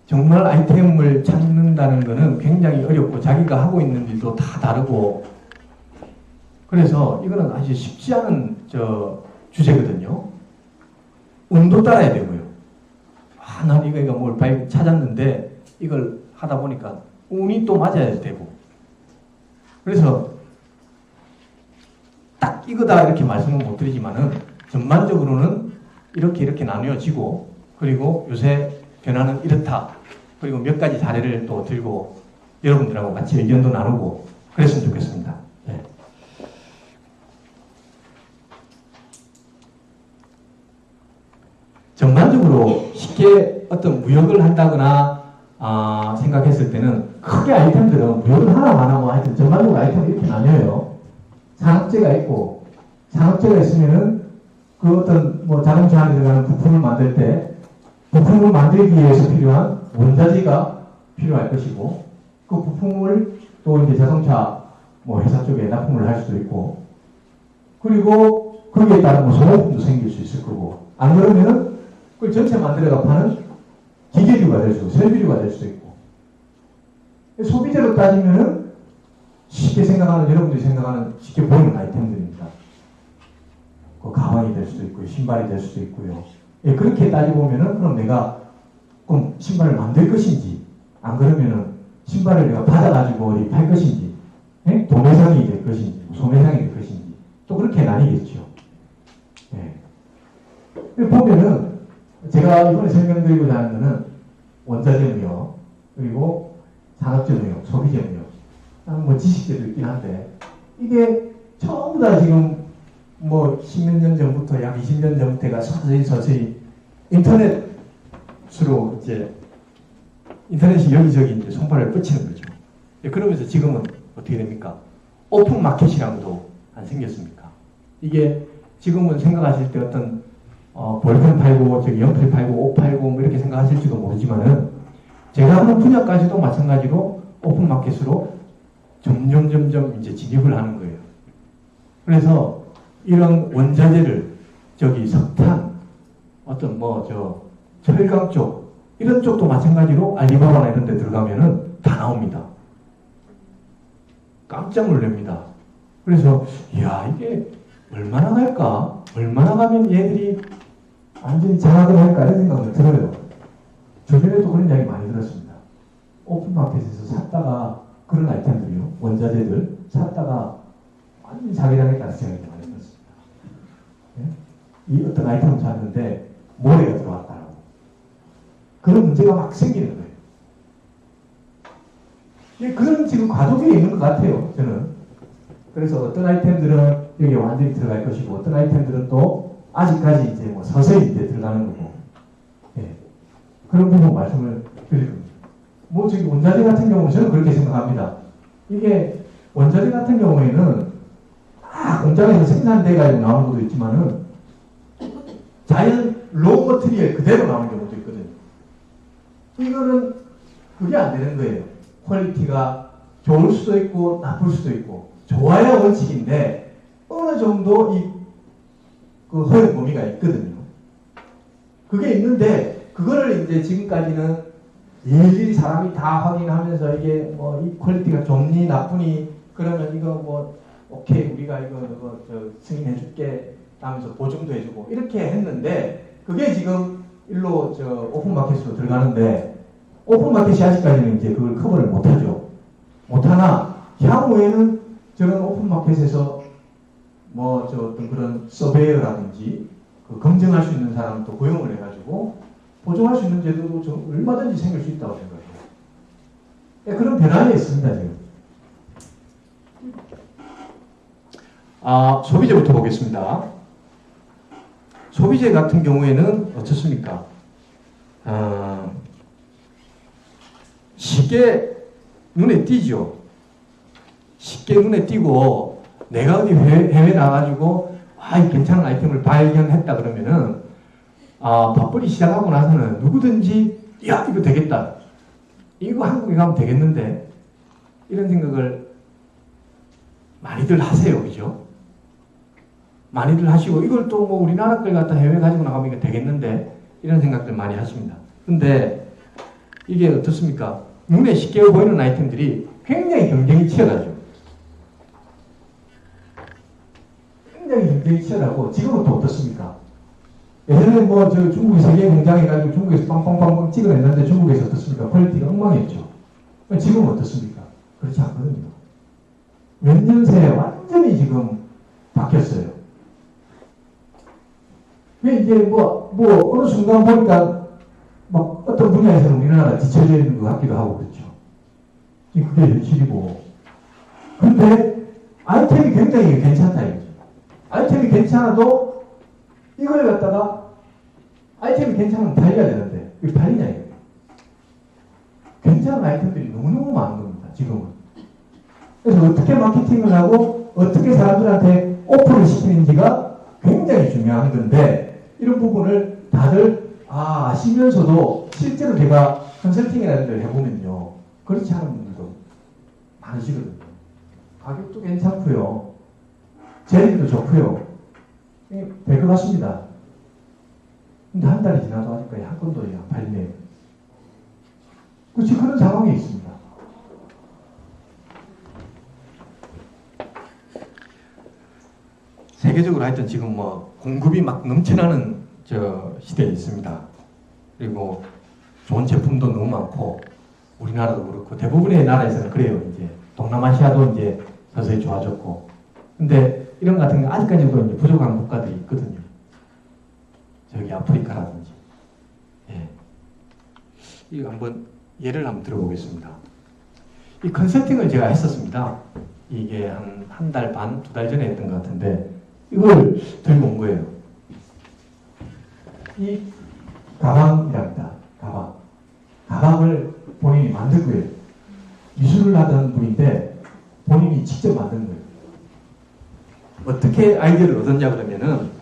정말 아이템을 찾는다는 것은 굉장히 어렵고 자기가 하고 있는 일도 다 다르고 그래서 이거는 아주 쉽지 않은 주제거든요. 운도 따라야 되고요. 난 이거 뭘 찾았는데 이걸 하다 보니까 운이 또 맞아야 되고 그래서 딱 이거다 이렇게 말씀은 못 드리지만은 전반적으로는 이렇게 나뉘어지고 그리고 요새 변화는 이렇다. 그리고 몇 가지 사례를 또 들고 여러분들하고 같이 의견도 나누고 그랬으면 좋겠습니다. 네. 전반적으로 쉽게 어떤 무역을 한다거나 생각했을 때는 크게 아이템들은 무역을 하나 뭐 하여튼 전반적으로 아이템이 이렇게 나뉘어요. 산업재가 있고 산업재가 있으면은 그 어떤 뭐 자동차 안에 들어가는 부품을 만들 때 부품을 만들기 위해서 필요한 원자재가 필요할 것이고 그 부품을 또 이제 자동차 뭐 회사 쪽에 납품을 할 수도 있고 그리고 거기에 따른 뭐 소모품도 생길 수 있을 거고 안 그러면은 그걸 전체 만들어가 파는 기계류가 될 수도 있고 설비류가 될 수도 있고 소비재로 따지면은 쉽게 생각하는 여러분들이 생각하는 쉽게 보이는 아이템들입니다. 그 가방이 될 수도 있고요. 신발이 될 수도 있고요. 예, 그렇게 따지고 보면은 그럼 내가 그럼 신발을 만들 것인지 안 그러면은 신발을 내가 받아가지고 어디 팔 것인지 예? 도매상이 될 것인지 소매상이 될 것인지 또 그렇게 나뉘겠죠. 예. 보면은 제가 이번에 설명드리고자 하는 거는 원자재 무역 그리고 산업재 무역, 소비재 무역 뭐 지식재도 있긴 한데 이게 전부 다 지금 뭐 10몇 년 전부터 약 20년 전부터가 서서히 인터넷으로 이제 인터넷이 여기저기 이제 손발을 뻗치는 거죠. 그러면서 지금은 어떻게 됩니까? 오픈 마켓이라는 것도 안 생겼습니까? 이게 지금은 생각하실 때 어떤 볼펜 팔고 연필 팔고 옷 팔고 뭐 이렇게 생각하실지도 모르지만은 제가 하는 분야까지도 마찬가지로 오픈 마켓으로 점점 이제 진입을 하는 거예요. 그래서 이런 원자재를 석탄 어떤 철강 쪽 이런 쪽도 마찬가지로 알리바바나 이런 데 들어가면은 다 나옵니다. 깜짝 놀랍니다. 그래서 이야 이게 얼마나 갈까? 얼마나 가면 얘들이 완전히 장악을 할까? 이런 생각을 들어요. 주변에도 그런 이야기 많이 들었습니다. 오픈마켓에서 샀다가 그런 아이템들이요. 원자재들 샀다가 완전히 사기당했다는 생각이 많이 들었습니다. 예? 이 어떤 아이템을 샀는데 모래가 들어왔다라고. 그런 문제가 막 생기는 거예요. 예, 그런 지금 과도기에 있는 것 같아요, 저는. 그래서 어떤 아이템들은 여기 완전히 들어갈 것이고, 어떤 아이템들은 또 아직까지 이제 뭐 서서히 이제 들어가는 거고, 예. 그런 부분 말씀을 드릴 겁니다. 뭐 저기 원자재 같은 경우는 저는 그렇게 생각합니다. 이게 원자재 같은 경우에는 공장에서 생산돼가지고 나오는 것도 있지만은 자연 로우 머티리얼 그대로 나오는 경우도 있거든요. 이거는 그게 안 되는 거예요. 퀄리티가 좋을 수도 있고 나쁠 수도 있고 좋아야 원칙인데 어느 정도 그 허용 범위가 있거든요. 그게 있는데 그거를 이제 지금까지는 일일이 사람이 다 확인하면서 이게 뭐 이 퀄리티가 좋니 나쁘니 그러면 이거 뭐 오케이 우리가 이거 승인해줄게 하면서 보증도 해주고 이렇게 했는데 그게 지금 일로 오픈마켓으로 들어가는데 오픈마켓이 아직까지는 이제 그걸 커버를 못하죠. 못하나 향후에는 저런 오픈마켓에서 뭐 어떤 그런 서베이어라든지 그 검증할 수 있는 사람도 고용을 해가지고 보증할 수 있는 제도도 좀 얼마든지 생길 수 있다고 생각해요. 네, 그런 변화에 있습니다 지금. 소비재부터 보겠습니다. 소비재 같은 경우에는 어떻습니까? 쉽게 눈에 띄죠. 쉽게 눈에 띄고 내가 어디 해외 나가지고 이 괜찮은 아이템을 발견했다 그러면은 밥벌이 시작하고 나서는 누구든지 야 이거 되겠다. 이거 한국에 가면 되겠는데 이런 생각을 많이들 하세요. 그죠? 많이들 하시고 이걸 또 뭐 우리나라 걸 갖다 해외 가지고 나가면 이거 되겠는데 이런 생각들 많이 하십니다. 근데 이게 어떻습니까? 눈에 쉽게 보이는 아이템들이 굉장히 경쟁이 치열하죠. 굉장히 경쟁이 치열하고 지금은 또 어떻습니까? 예전에 뭐 중국이 세계 공장 해가지고 중국에서 빵빵빵빵 찍어냈는데 중국에서 어떻습니까? 퀄리티가 엉망이었죠. 지금은 어떻습니까? 그렇지 않거든요. 몇 년 새에 완전히 지금 바뀌었어요. 왜 이제 어느 순간 보니까 막 어떤 분야에서는 우리나라가 뒤처져 있는 것 같기도 하고 그렇죠. 그게 현실이고. 근데 아이템이 굉장히 괜찮다 이거죠. 아이템이 괜찮아도 이걸 갖다가 아이템이 괜찮으면 팔려야 되는데 왜 팔리냐 이거예요. 괜찮은 아이템들이 너무너무 많은 겁니다. 지금은. 그래서 어떻게 마케팅을 하고 어떻게 사람들한테 오픈을 시키는지가 굉장히 중요한 건데 이런 부분을 다들 아시면서도 실제로 제가 컨설팅이라는 걸 해보면요. 그렇지 않은 분들도 많으시거든요. 가격도 괜찮고요. 재료도 좋고요. 될 것 같습니다. 근데 한 달이 지나도 아직까지 한 건도 안 팔리네요. 그렇지 그런 상황이 있습니다. 세계적으로 하여튼 지금 뭐 공급이 막 넘쳐나는 시대에 있습니다. 그리고 좋은 제품도 너무 많고 우리나라도 그렇고 대부분의 나라에서는 그래요. 이제 동남아시아도 이제 서서히 좋아졌고 근데 이런 같은 게 아직까지도 이제 부족한 국가들이 있거든요. 저기 아프리카라든지. 예. 이거 한번 예를 한번 들어보겠습니다. 이 컨설팅을 제가 했었습니다. 이게 한 달 반, 2달 전에 했던 것 같은데 이걸 들고 온 거예요. 이 가방이랍니다. 가방을 본인이 만든 거예요. 미술을 하던 분인데 본인이 직접 만든 거예요. 어떻게 아이디어를 얻었냐 그러면은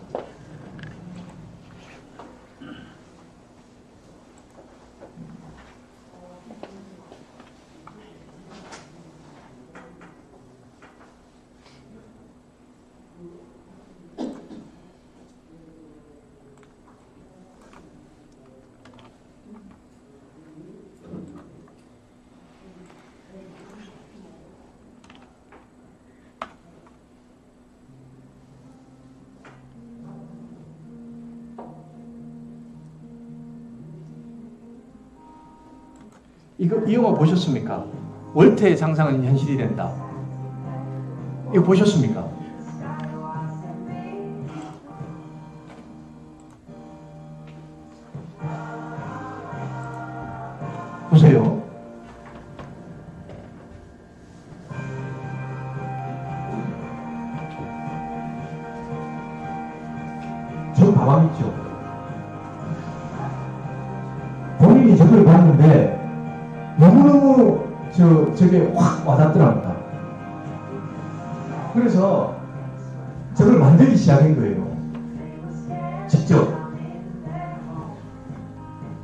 이 영화 보셨습니까? 월태의 상상은 현실이 된다. 이거 보셨습니까? 보세요. 저 가방 있죠. 본인이 저걸 봤는데 너무너무 저게 확 와닿더랍니다. 그래서 저걸 만들기 시작한 거예요. 직접.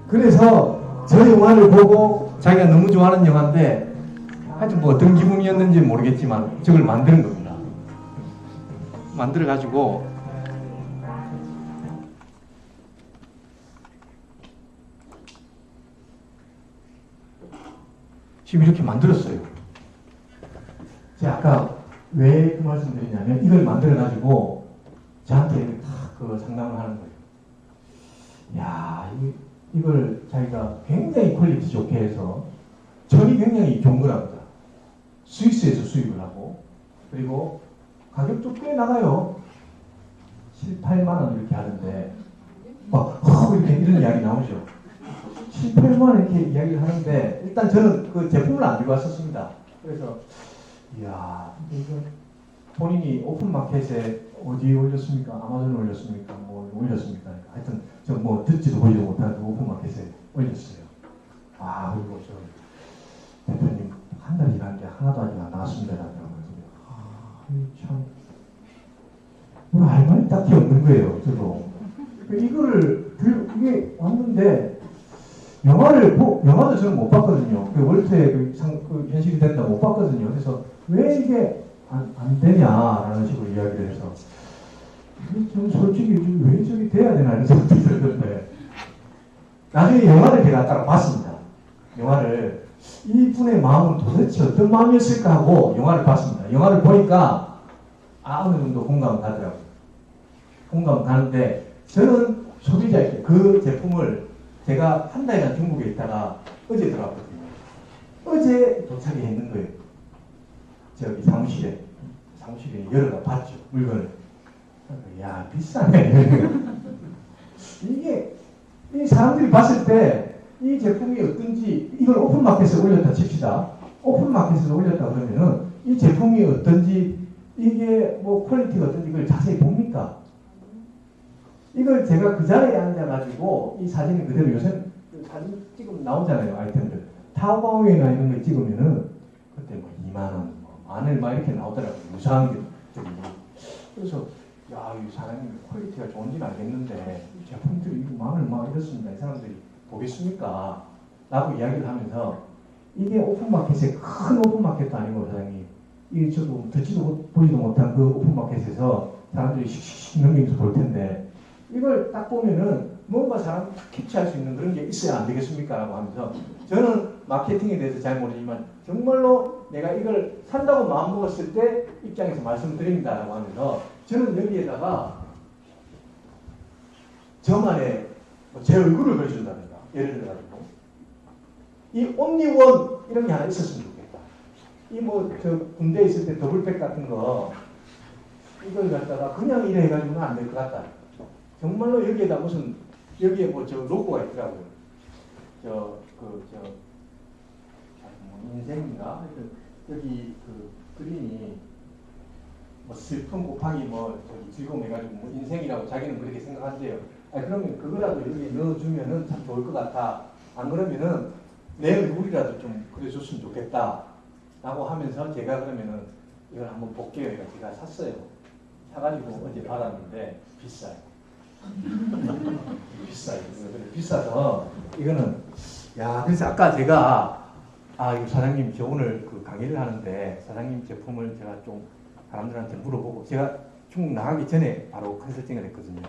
그래서 저 영화를 보고 자기가 너무 좋아하는 영화인데 하여튼 뭐 어떤 기분이었는지 모르겠지만 저걸 만드는 겁니다. 만들어가지고 지금 이렇게 만들었어요. 제가 아까 왜 그 말씀 드리냐면 이걸 만들어가지고 저한테 그 상담을 하는 거예요. 야, 이걸 자기가 굉장히 퀄리티 좋게 해서 천이 굉장히 좋은 거랍니다. 스위스에서 수입을 하고 그리고 가격도 꽤 나가요. 7, 8만 원 이렇게 하는데 막 이렇게 이런 이야기 나오죠. 7, 8만 원 이렇게 이야기를 하는데 일단 저는 그 제품을 안 들고 왔었습니다. 그래서 이야 이거 본인이 오픈마켓에 어디에 올렸습니까? 아마존에 올렸습니까? 뭐 올렸습니까? 하여튼 저 뭐 듣지도 보지도 못한 그 오픈마켓에 올렸어요. 아 그리고 저 대표님 한 달 일하는데 하나도 아직 안 나왔습니다. 참 오늘 할 말이 딱히 없는 거예요. 저도 이거를 이게 왔는데 영화도 저는 못 봤거든요. 그 월트에 그 현실이 된다 못 봤거든요. 그래서 왜 이게 안 되냐라는 식으로 이야기를 해서 좀 솔직히 왜 저기 돼야 되나 이런 생각이 들었는데 나중에 영화를 제가 따라 봤습니다. 영화를 이분의 마음은 도대체 어떤 마음이었을까 하고 영화를 봤습니다. 영화를 보니까 어느 정도 공감은 가더라고요. 공감은 가는데 저는 소비자에게 그 제품을 제가 한 달간 중국에 있다가 어제 들어왔거든요. 어제 도착이 했는 거예요. 저기 사무실에 열어가 봤죠. 물건을. 야 비싸네. 이게 이 사람들이 봤을 때 이 제품이 어떤지 이걸 오픈마켓에 올렸다 칩시다. 오픈마켓에 올렸다 그러면은 이 제품이 어떤지 이게 뭐 퀄리티가 어떤지 이걸 자세히 봅니까? 이걸 제가 그 자리에 앉아가지고 이 사진을 그대로 요새 사진 찍으면 나오잖아요. 아이템들. 타오바오에나 이런 거 찍으면은 그때 뭐 2만원, 만원 막 이렇게 나오더라고요. 무상한 게. 그래서 야, 이 사장님 퀄리티가 좋은지는 알겠는데 이 제품들이 만원 막 이렇습니다. 이 사람들이 보겠습니까? 라고 이야기를 하면서 이게 오픈마켓에 큰 오픈마켓도 아니고 사장님 이게 저도 듣지도 보지도 못한 그 오픈마켓에서 사람들이 씩씩 넘기면서 볼 텐데 이걸 딱 보면은 뭔가 사람 캐치할 수 있는 그런 게 있어야 안 되겠습니까? 라고 하면서 저는 마케팅에 대해서 잘 모르지만 정말로 내가 이걸 산다고 마음먹었을 때 입장에서 말씀드립니다. 라고 하면서 저는 여기에다가 저만의 제 얼굴을 그려준다든가 예를 들어가지고 이 온리원 이런 게 하나 있었으면 좋겠다. 이 뭐 저 군대에 있을 때 더블백 같은 거 이걸 갖다가 그냥 이래 해가지고는 안 될 것 같다. 정말로 여기에다 무슨 여기에 뭐 저 로고가 있더라고요. 뭐 인생인가? 여기 그 그림이 뭐 슬픔 곱하기 뭐 저기 즐거움 해가지고 뭐 인생이라고 자기는 그렇게 생각한대요. 그러면 그거라도 여기 넣어주면은 참 좋을 것 같아. 안 그러면은 내 얼굴이라도 좀 그려줬으면 좋겠다. 라고 하면서 제가 그러면은 이걸 한번 볼게요. 이거 제가 샀어요. 사가지고 어제 받았는데 비싸요. 비싸요. 비싸서 이거는 그래서 아까 제가 이거 사장님 저 오늘 그 강의를 하는데 사장님 제품을 제가 좀 사람들한테 물어보고 제가 중국 나가기 전에 바로 컨설팅을 했거든요.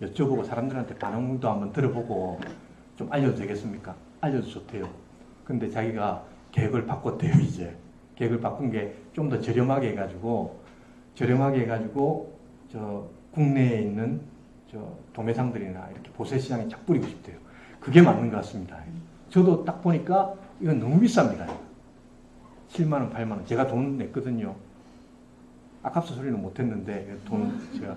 여쭤보고 사람들한테 반응도 한번 들어보고 좀 알려도 되겠습니까? 알려도 좋대요. 근데 자기가 계획을 바꿨대요. 이제 계획을 바꾼 게 좀 더 저렴하게 해가지고 저 국내에 있는 저 도매상들이나 이렇게 보세 시장에 착 뿌리고 싶대요. 그게 맞는 것 같습니다. 저도 딱 보니까 이건 너무 비쌉니다. 7만 원, 8만 원. 제가 돈 냈거든요. 아깝서 소리는 못했는데 돈 제가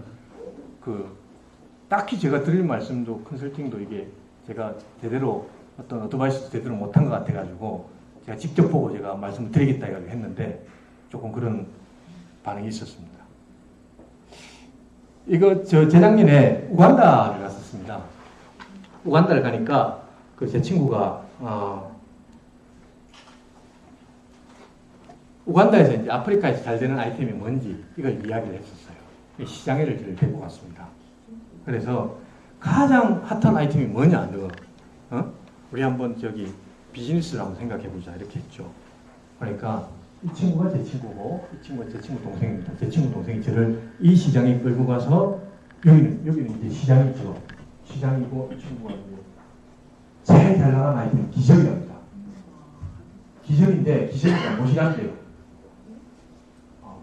딱히 제가 드릴 말씀도 컨설팅도 이게 제가 제대로 어떤 어드바이스도 제대로 못한 것 같아가지고 제가 직접 보고 제가 말씀을 드리겠다 해가지고 했는데 조금 그런 반응이 있었습니다. 이거 저 재작년에 우간다를 갔었습니다. 우간다를 가니까 그 제 친구가 우간다에서 이제 아프리카에서 잘 되는 아이템이 뭔지 이걸 이야기를 했었어요. 시장회를 저를 데리고 갔습니다. 그래서 가장 핫한 아이템이 뭐냐, 너? 우리 한번 저기 비즈니스를 한번 생각해 보자 이렇게 했죠. 그러니까 이 친구가 제 친구고 이 친구가 제 친구 동생입니다. 제 친구 동생이 저를 이 시장에 끌고 가서 여기는 이제 시장이죠. 시장이고 이 친구가 이제 제일 잘 나가는 아이템은 기저귀랍니다. 기저귀인데 기저귀가 못이란대요.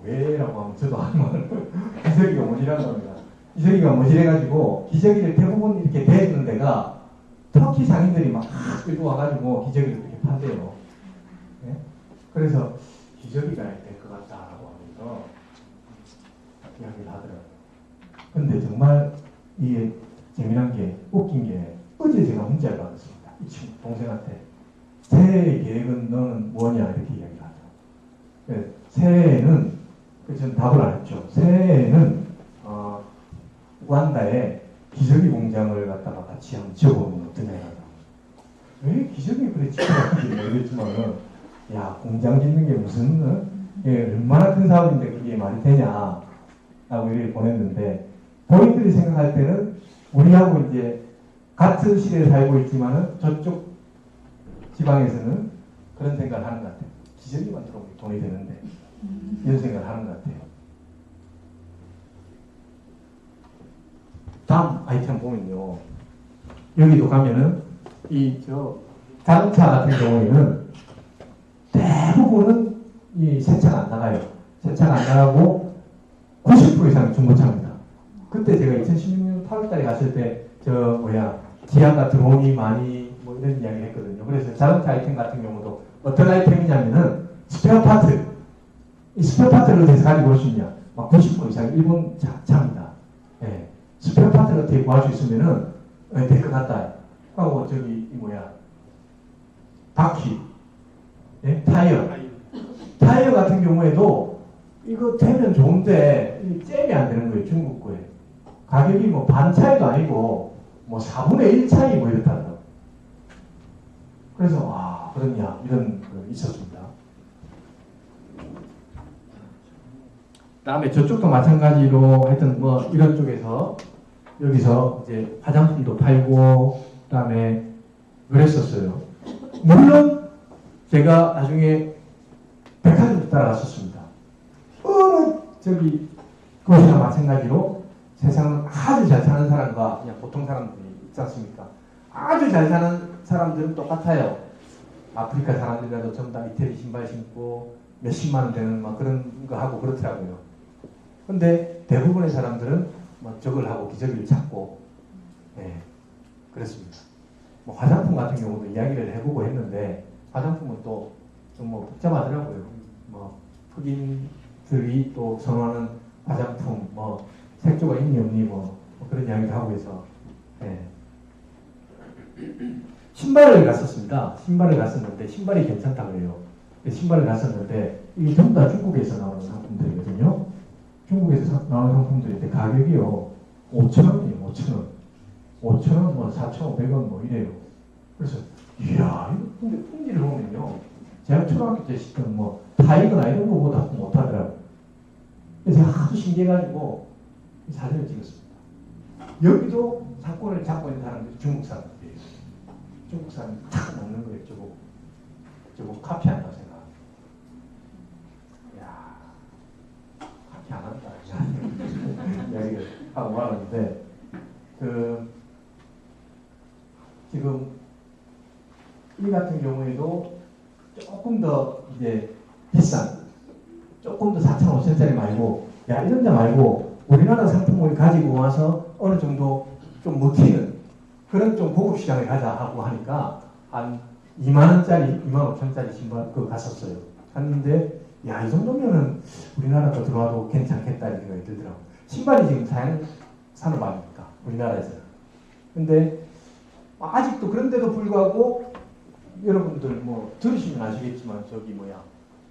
왜라고 하면 저도 하면 기저귀가 못이라는 겁니다. 기저귀가 못이래가지고 기저귀를 대부분 이렇게 대주는 데가 터키 상인들이 막 끌고 와가지고 기저귀를 이렇게 판대요. 네? 그래서 기저귀가 될 것 같다라고 하면서 이야기를 하더라고요. 근데 정말 이게 재미난 게 웃긴 게 어제 제가 문자를 받았습니다. 이 친구 동생한테 새해 계획은 너는 뭐냐 이렇게 이야기를 하죠. 네, 새해에는 저는 답을 안 했죠. 새해에는 우간다에 기저귀 공장을 갖다가 같이 한번 지어보면 어떠냐. 왜 기저귀 그래 지어봤는지 모르겠지만은 야 공장 짓는 게 무슨 얼마나 큰 사업인데 그게 말이 되냐 라고 이렇게 보냈는데 본인들이 생각할 때는 우리하고 이제 같은 시대에 살고 있지만은 저쪽 지방에서는 그런 생각을 하는 것 같아요. 기저귀만 들어오면 돈이 되는데 이런 생각을 하는 것 같아요. 다음 아이템 보면요. 여기도 가면은 자동차 같은 경우에는 대부분은 이 세차가 안 나가요. 세차가 안 나가고 90% 이상이 중고차입니다. 그때 제가 2016년 8월달에 갔을 때 기아가 드론이 많이 뭐 이런 이야기를 했거든요. 그래서 자동차 아이템 같은 경우도 어떤 아이템이냐면은 스페어 파트. 이 스페어 파트를 어디서 가지고 올 수 있냐? 막 90% 이상이 일본 차입니다. 예. 스페어 파트를 어떻게 구할 수 있으면은 될 것 같다. 하고 바퀴, 예? 타이어 같은 경우에도 이거 되면 좋은데 잼이 안 되는 거예요. 중국 거에. 가격이 뭐 반 차이도 아니고 뭐 4분의 1 차이 뭐 이렇다는 거. 그래서 그러냐 이런 거 있었습니다. 다음에 저쪽도 마찬가지로 하여튼 뭐 이런 쪽에서 여기서 이제 화장품도 팔고 그다음에 그랬었어요. 물론 제가 나중에 백화점도 따라갔었습니다. 어느 그것이나 마찬가지로 세상은 아주 잘 사는 사람과 그냥 보통 사람들이 있지 않습니까? 아주 잘 사는 사람들은 똑같아요. 아프리카 사람들이라도 전부 다 이태리 신발 신고 몇십만 원 되는 막 그런 거 하고 그렇더라고요. 근데 대부분의 사람들은 뭐 저걸 하고 기저귀를 찾고 그랬습니다. 뭐 화장품 같은 경우도 이야기를 해보고 했는데 화장품은 또 좀 뭐 복잡하더라고요. 뭐 흑인들이 또 선호하는 화장품 뭐 색조가 있니 없니 뭐 그런 이야기도 하고 해서 신발을 갔었습니다. 신발을 갔었는데 신발이 괜찮다고 해요. 신발을 갔었는데 이게 전부 다 중국에서 나오는 상품들이거든요. 중국에서 나오는 상품들인데 가격이요 5,000원이에요. 5,000원. 5,000원, 뭐 4,500원 뭐 이래요. 그래서 이야 이거 품질을 보면요. 제가 초등학교 때 시던 뭐 타이거나 이런 거보다 못하더라고요. 그래서 제가 아주 신기해가지고 사진을 찍었습니다. 여기도 사건을 잡고 있는 사람들이 중국 사람들이에요. 중국 사람이 탁 먹는 거예요. 저거 카피한다고 생각. 이야 카피 안 한다. 이야기를 하고 말았는데 지금 이 같은 경우에도 조금 더 이제 비싼 조금 더 4천 5천짜리 말고 이런 데 말고 우리나라 상품을 가지고 와서 어느 정도 좀 먹히는 그런 좀 고급 시장에 가자 하고 하니까 한 2만원짜리 2만 5천짜리 신발 그거 갔었어요. 갔는데 이 정도면은 우리나라도 들어와도 괜찮겠다 이런 생각이 들더라고요. 신발이 지금 자연 산업 아닙니까? 우리나라에서는. 근데 아직도 그런데도 불구하고 여러분들 뭐 들으시면 아시겠지만 저기 뭐야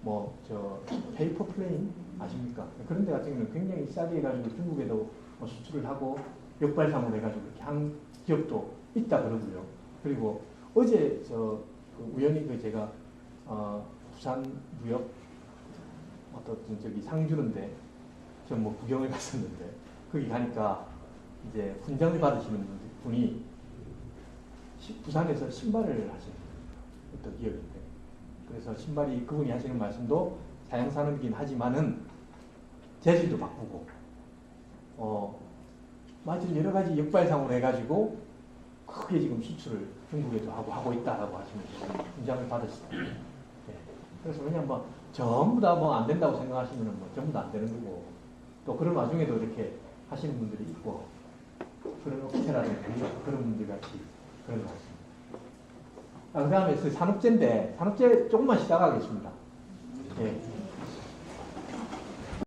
뭐 저 페이퍼 플레인 아십니까? 그런 데 같은 경우는 굉장히 싸게 해가지고 중국에도 뭐 수출을 하고 역발상으로 해가지고 그렇게 한 기업도 있다 그러고요. 그리고 어제 그 우연히 그 제가 부산 무역 어떤 저기 상주는데 저 뭐 구경을 갔었는데 거기 가니까 이제 훈장을 받으시는 분이 부산에서 신발을 하시는 어떤 기업인데 그래서 신발이 그분이 하시는 말씀도 사양산업이긴 하지만은 재질도 바꾸고 맞은 여러 가지 역발상으로 해가지고 크게 지금 수출을 중국에도 하고 있다라고 하시면서 훈장을 받으시다. 네. 그래서 왜냐면 뭐 전부 다 뭐 안 된다고 생각하시면 뭐 전부 다 안 되는 거고 또 그런 와중에도 이렇게 하시는 분들이 있고 그런 업체라든지 그런 분들 같이 그런 것 같습니다. 그 다음에 산업재인데 산업재 조금만 시작하겠습니다. 예.